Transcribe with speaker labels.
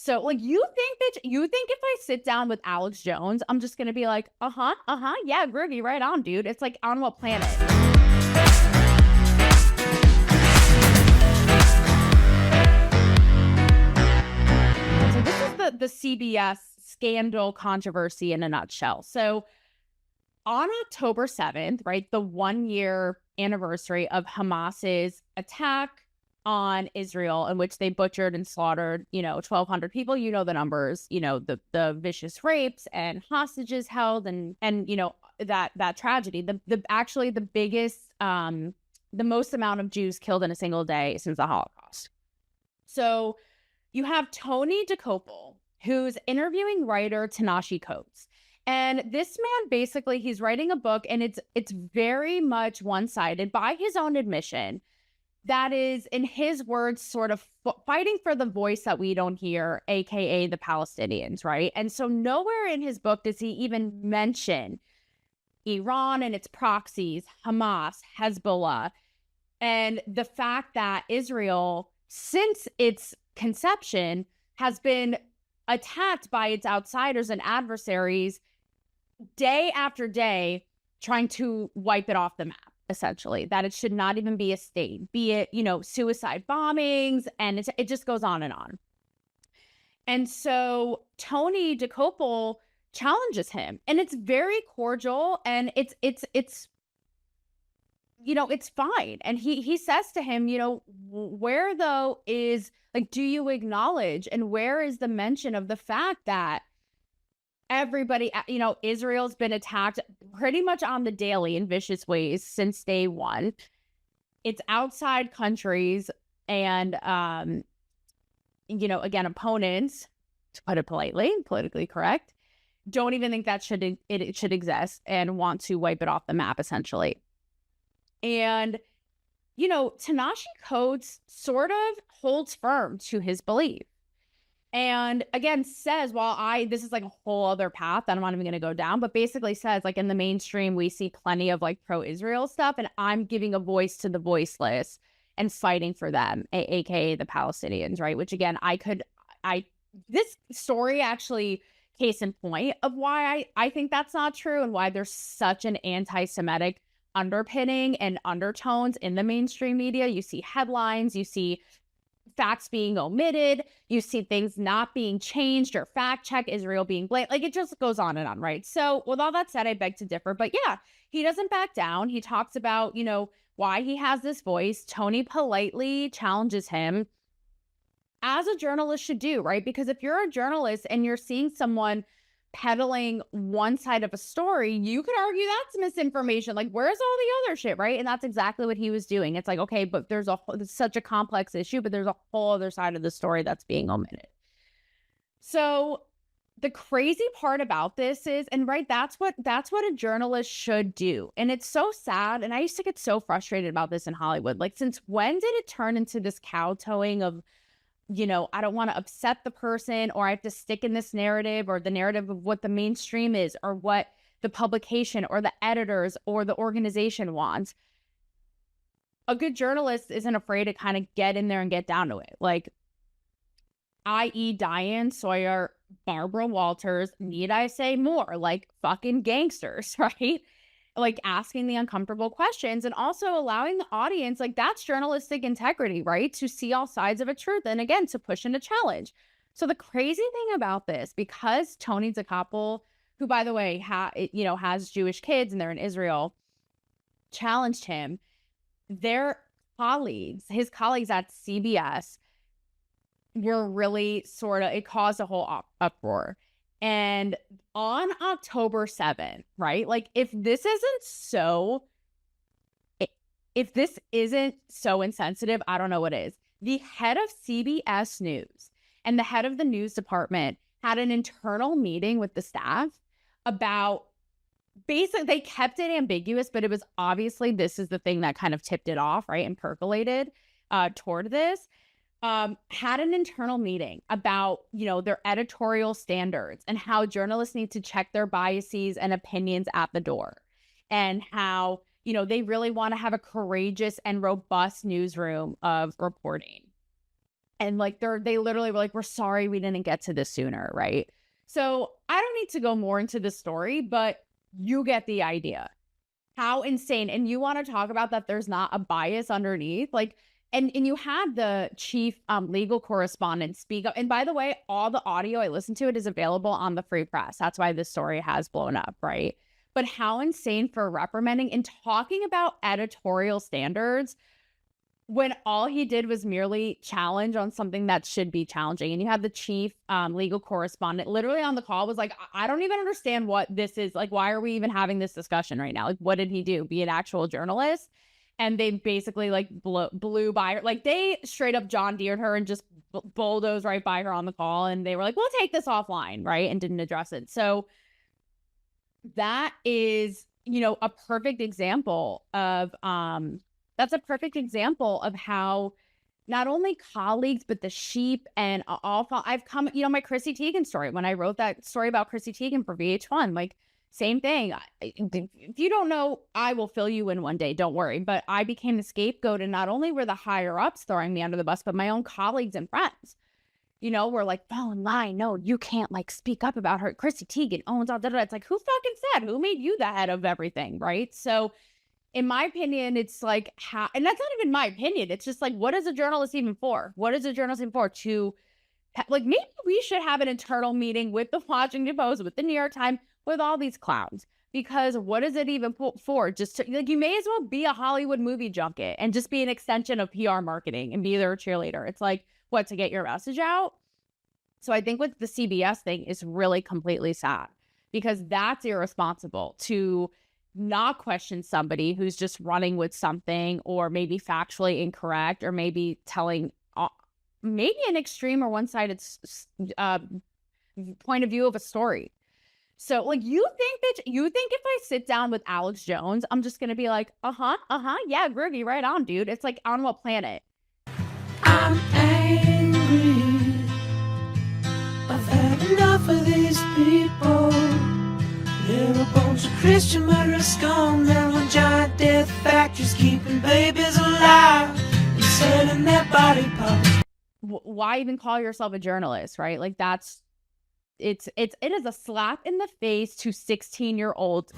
Speaker 1: So like, you think if I sit down with Alex Jones, I'm just going to be like, yeah, groovy, right on, dude. It's like, on what planet? So this is the CBS scandal controversy in a nutshell. So on October 7th, right, the 1-year anniversary of Hamas's attack on Israel, in which they butchered and slaughtered, 1,200 people, the numbers, the vicious rapes and hostages held, and that tragedy, the biggest, the most amount of Jews killed in a single day since the Holocaust. So you have Tony Dokoupil, who's interviewing writer Ta-Nehisi Coates. And this man, basically, he's writing a book, and it's very much one-sided by his own admission. That is, in his words, sort of fighting for the voice that we don't hear, aka the Palestinians, right? And so nowhere in his book does he even mention Iran and its proxies, Hamas, Hezbollah, and the fact that Israel, since its conception, has been attacked by its outsiders and adversaries day after day, trying to wipe it off the map, essentially, that it should not even be a state, be it, suicide bombings, and it just goes on and on. And so Tony Dokoupil challenges him, and it's very cordial, and it's fine. And he says to him, where though is, like, do you acknowledge, and where is the mention of the fact that everybody, Israel's been attacked pretty much on the daily in vicious ways since day one. It's outside countries and, again, opponents, to put it politely, politically correct, don't even think that it should exist and want to wipe it off the map, essentially. And, Ta-Nehisi Coates sort of holds firm to his belief. And again, says, this is like a whole other path that I'm not even going to go down, but basically says, like, in the mainstream, we see plenty of like pro-Israel stuff, and I'm giving a voice to the voiceless and fighting for them, aka the Palestinians, right? Which again, this story actually, case in point of why I think that's not true, and why there's such an anti-Semitic underpinning and undertones in the mainstream media. You see headlines, you see facts being omitted, you see things not being changed or fact check, Israel being blamed, like, it just goes on and on, right? So with all that said, I beg to differ, but yeah, he doesn't back down. He talks about, why he has this voice. Tony politely challenges him, as a journalist should do, right? Because if you're a journalist and you're seeing someone peddling one side of a story, you could argue that's misinformation. Like, where's all the other shit, right? And that's exactly what he was doing. It's like, okay, but there's such a complex issue, but there's a whole other side of the story that's being omitted. So the crazy part about this is, and right, that's what a journalist should do. And it's so sad. And I used to get so frustrated about this in Hollywood. Like, since when did it turn into this kowtowing of, I don't want to upset the person, or I have to stick in this narrative, or the narrative of what the mainstream is, or what the publication or the editors or the organization wants. A good journalist isn't afraid to kind of get in there and get down to it. Like, i.e. Diane Sawyer, Barbara Walters, need I say more? Like, fucking gangsters, right? Like, asking the uncomfortable questions, and also allowing the audience, like, that's journalistic integrity, right? To see all sides of a truth, and again, to push and to challenge. So the crazy thing about this, because Tony Dokoupil, who, by the way, has Jewish kids and they're in Israel, challenged him, his colleagues at CBS were really it caused a whole uproar. And on October 7th, right? Like, if this isn't so insensitive, I don't know what is. The head of CBS News and the head of the news department had an internal meeting with the staff about, basically, they kept it ambiguous, but it was obviously, this is the thing that kind of tipped it off, right? And percolated toward this. Had an internal meeting about, their editorial standards, and how journalists need to check their biases and opinions at the door, and how, they really want to have a courageous and robust newsroom of reporting. And like, they literally were like, we're sorry we didn't get to this sooner, right? So I don't need to go more into the story, but you get the idea. How insane. And you want to talk about that there's not a bias underneath, like, and you had the chief legal correspondent speak up. And by the way, all the audio I listened to, it is available on the Free Press. That's why this story has blown up, right? But how insane for reprimanding and talking about editorial standards when all he did was merely challenge on something that should be challenging. And you have the chief legal correspondent literally on the call was like, I don't even understand what this is. Like, why are we even having this discussion right now? Like, what did he do? Be an actual journalist? And they basically like blew by her. Like, they straight up John Deered her and just bulldozed right by her on the call. And they were like, we'll take this offline, right? And didn't address it. So that is, a perfect example of that's a perfect example of how not only colleagues, but the sheep and I've come, my Chrissy Teigen story, when I wrote that story about Chrissy Teigen for VH1, like, same thing. If you don't know, I will fill you in one day. Don't worry. But I became the scapegoat, and not only were the higher ups throwing me under the bus, but my own colleagues and friends, were like, fall in line. No, you can't like speak up about her. Chrissy Teigen owns all that. It's like, who fucking said? Who made you the head of everything, right? So in my opinion, it's like, how, and that's not even my opinion. It's just like, what is a journalist even for? What is a journalist even for? To, like, maybe we should have an internal meeting with the Washington Post, with the New York Times, with all these clowns, because what is it even for? Just to, like, you may as well be a Hollywood movie junket and just be an extension of PR marketing and be their cheerleader. It's like, what, to get your message out? So I think with the CBS thing is really completely sad, because that's irresponsible to not question somebody who's just running with something, or maybe factually incorrect, or maybe telling maybe an extreme or one-sided point of view of a story. So, like, you think if I sit down with Alex Jones, I'm just gonna be like, yeah, groovy, right on, dude. It's like, on what planet?
Speaker 2: I'm angry. I've had enough of these people. They're a bunch of Christian murderers, scum. They're on giant death factories, keeping babies alive and selling their body parts.
Speaker 1: Why even call yourself a journalist, right? Like, it is a slap in the face to 16-year-olds.